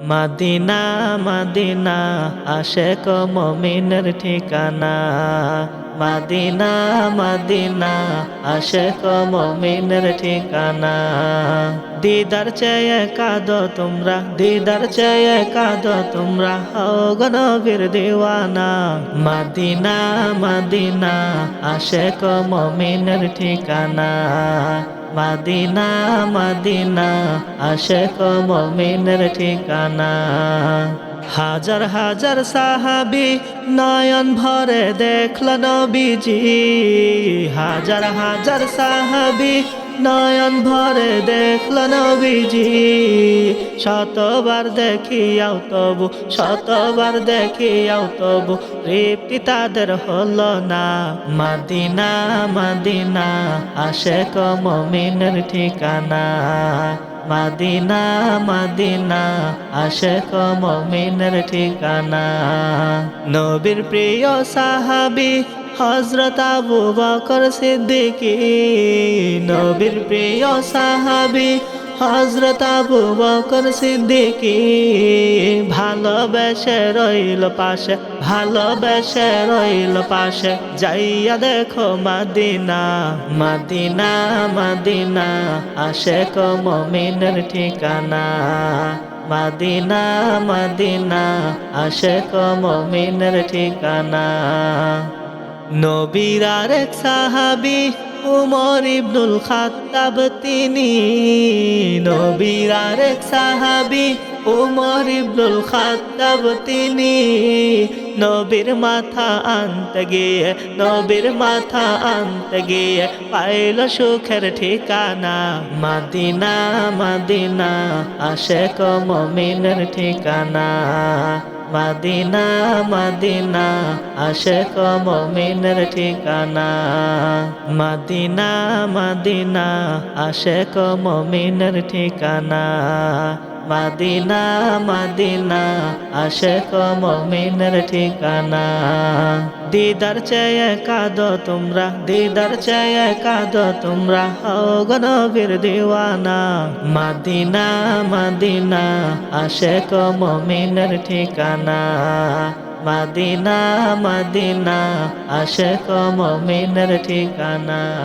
মাদিনা মাদিনা আশেক মুমিনের ঠিকানা। মাদিনা মাদিনা আশেক মুমিনের ঠিকানা। দিদার চেয়ে কাঁদো তোমরা, দিদার চেয়ে কাঁদো তোমরা, হও গো নবীর দিওয়ানা। মাদিনা মাদিনা আশেক মুমিনের ঠিকানা। মাদিনা মাদিনা আশেক মুমিনের ঠিকানা। হাজার হাজার সাহাবী নয়ন ভরে দেখল নবীজি। হাজার হাজার সাহাবী নয়ন ভরে দেখল নবীজি। শতবার দেখিয়াও তবু, শতবার দেখিয়াও তবু তৃপ্তি তাদের হলো না। মাদিনা মাদিনা আশেক মুমিনের ঠিকানা। মাদিনা মাদিনা আশেক মুমিনের ঠিকানা। নবীর প্রিয় সাহাবী হযরত আবু বকর সিদ্দিকী। নবীর প্রিয় সাহাবী হযরত আবু বকর সিদ্দিকী। ভালোবেসে রইল পাশে, ভালোবেসে রইল পাশে, যাইয়া দেখো মাদিনা। মাদিনা মাদিনা আশেক মুমিনের ঠিকানা। মাদিনা মাদিনা আশেক মুমিনের ঠিকানা। নবীর আরেক সাহাবী উমর ইবনুল খাত্তাব তিনি। নবীর আরেক সাহাবী উমর ইবনুল খাত্তাব তিনি। নবীর মাথা আনতে গিয়ে, নবীর মাথা আনতে গিয়ে পাইল সুখের ঠিকানা। মাদিনা মাদিনা আশেক মুমিনের ঠিকানা। মাদিনা মাদিনা আশেক মুমিনের ঠিকানা। মাদিনা মাদিনা আশেক মুমিনের ঠিকানা। মাদিনা মাদিনা আশেক মুমিনের ঠিকানা। দিদার চেয়ে কাঁদো তোমরা, দিদার চেয়ে কাঁদো তোমরা, হও গো নবীর দিওয়ানা। মাদিনা মাদিনা আশেক মুমিনের ঠিকানা। মাদিনা মাদিনা আশেক মুমিনের ঠিকানা।